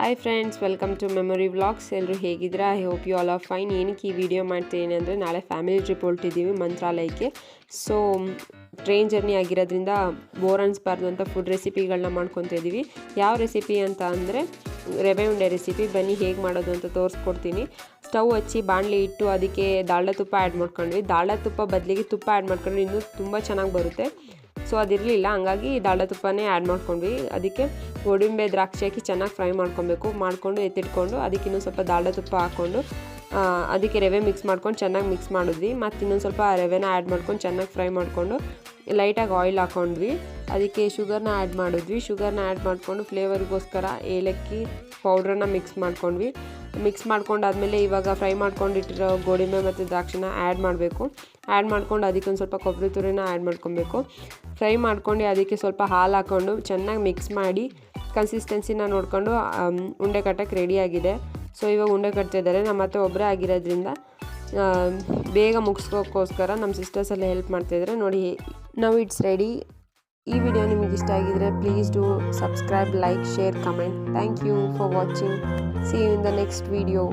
Hi friends, welcome to memory vlogs. ಎಲ್ಲರೂ ಹೇಗಿದ್ದೀರಾ? I hope you all are fine. ಏನಕ್ಕೆ ಈ ವಿಡಿಯೋ ಮಾಡ್ತೀನಿ ಅಂದರೆ, ನಾಳೆ ಫ್ಯಾಮಿಲಿ ಟ್ರಿಪ್ ಹೊರಟಿದ್ದೀವಿ ಮಂತ್ರಾಲಯಕ್ಕೆ. ಸೊ ಟ್ರೈನ್ ಜರ್ನಿ ಆಗಿರೋದ್ರಿಂದ ಬೋರ್ ಅನಿಸ್ಬಾರ್ದು ಅಂತ ಫುಡ್ ರೆಸಿಪಿಗಳನ್ನ ಮಾಡ್ಕೊತಾ ಇದ್ದೀವಿ. ಯಾವ ರೆಸಿಪಿ ಅಂತ ಅಂದರೆ ರವೆ ಉಂಡೆ ರೆಸಿಪಿ. ಬನ್ನಿ ಹೇಗೆ ಮಾಡೋದು ಅಂತ ತೋರಿಸ್ಕೊಡ್ತೀನಿ. ಸ್ಟವ್ ಹಚ್ಚಿ ಬಾಣಲಿ ಇಟ್ಟು ಅದಕ್ಕೆ ದಾಲ್ಡ ತುಪ್ಪ ಆ್ಯಡ್ ಮಾಡ್ಕೊಂಡ್ವಿ. ದಾಲ್ಡ ತುಪ್ಪ ಬದಲಿಗೆ ತುಪ್ಪ ಆ್ಯಡ್ ಮಾಡ್ಕೊಂಡ್ರೆ ಇನ್ನೂ ತುಂಬ ಚೆನ್ನಾಗಿ ಬರುತ್ತೆ. ಸೊ ಅದಿರಲಿಲ್ಲ, ಹಂಗಾಗಿ ದಾಲ್ಡ ತುಪ್ಪನೇ ಆ್ಯಡ್ ಮಾಡ್ಕೊಂಡ್ವಿ. ಅದಕ್ಕೆ ಗೋಡಂಬಿ ದ್ರಾಕ್ಷಿ ಹಾಕಿ ಚೆನ್ನಾಗಿ ಫ್ರೈ ಮಾಡ್ಕೊಂಡು ಎತ್ತಿಟ್ಕೊಂಡು ಅದಕ್ಕೆ ಇನ್ನೊಂದು ಸ್ವಲ್ಪ ದಾಲ್ಡ ತುಪ್ಪ ಹಾಕ್ಕೊಂಡು ಅದಕ್ಕೆ ರವೆ ಮಿಕ್ಸ್ ಮಾಡ್ಕೊಂಡು ಚೆನ್ನಾಗಿ ಮಿಕ್ಸ್ ಮಾಡಿದ್ವಿ. ಮತ್ತು ಇನ್ನೊಂದು ಸ್ವಲ್ಪ ರವೆನ ಆ್ಯಡ್ ಮಾಡ್ಕೊಂಡು ಚೆನ್ನಾಗಿ ಫ್ರೈ ಮಾಡಿಕೊಂಡು ಲೈಟಾಗಿ ಆಯಿಲ್ ಹಾಕ್ಕೊಂಡ್ವಿ. ಅದಕ್ಕೆ ಶುಗರ್ನ ಆ್ಯಡ್ ಮಾಡಿದ್ವಿ. ಶುಗರ್ನ ಆ್ಯಡ್ ಮಾಡಿಕೊಂಡು ಫ್ಲೇವರ್ಗೋಸ್ಕರ ಏಲಕ್ಕಿ ಪೌಡ್ರನ್ನ ಮಿಕ್ಸ್ ಮಾಡ್ಕೊಂಡಾದ್ಮೇಲೆ ಇವಾಗ ಫ್ರೈ ಮಾಡ್ಕೊಂಡಿಟ್ಟಿರೋ ಗೋಡಂಬಿ ಮತ್ತು ದ್ರಾಕ್ಷಿನ ಆ್ಯಡ್ ಮಾಡಬೇಕು. ಆ್ಯಡ್ ಮಾಡ್ಕೊಂಡು ಅದಕ್ಕೆ ಒಂದು ಸ್ವಲ್ಪ ಕೊಬ್ಬರಿ ತುರಿನ ಆ್ಯಡ್ ಮಾಡ್ಕೊಬೇಕು. ಫ್ರೈ ಮಾಡ್ಕೊಂಡು ಅದಕ್ಕೆ ಸ್ವಲ್ಪ ಹಾಲು ಹಾಕ್ಕೊಂಡು ಚೆನ್ನಾಗಿ ಮಿಕ್ಸ್ ಮಾಡಿ ಕನ್ಸಿಸ್ಟೆನ್ಸಿನ ನೋಡಿಕೊಂಡು ಉಂಡೆ ಕಟ್ಟಕ್ಕೆ ರೆಡಿಯಾಗಿದೆ. ಸೊ ಇವಾಗ ಉಂಡೆ ಕಟ್ತಿದ್ದಾರೆ. ನಮ್ಮ ಮತ್ತೆ ಒಬ್ಬರೇ ಆಗಿರೋದ್ರಿಂದ ಬೇಗ ಮುಗಿಸ್ಕೋಕ್ಕೋಸ್ಕರ ನಮ್ಮ ಸಿಸ್ಟರ್ಸ್ ಎಲ್ಲ ಹೆಲ್ಪ್ ಮಾಡ್ತಾಯಿದ್ದಾರೆ. ನೋಡಿ, ನೌ ಇಟ್ಸ್ ರೆಡಿ. ಈ ವಿಡಿಯೋ ನಿಮಗೆ ಇಷ್ಟ ಆಗಿದ್ರೆ please do subscribe, like, share, comment. Thank you for watching. See you in the next video.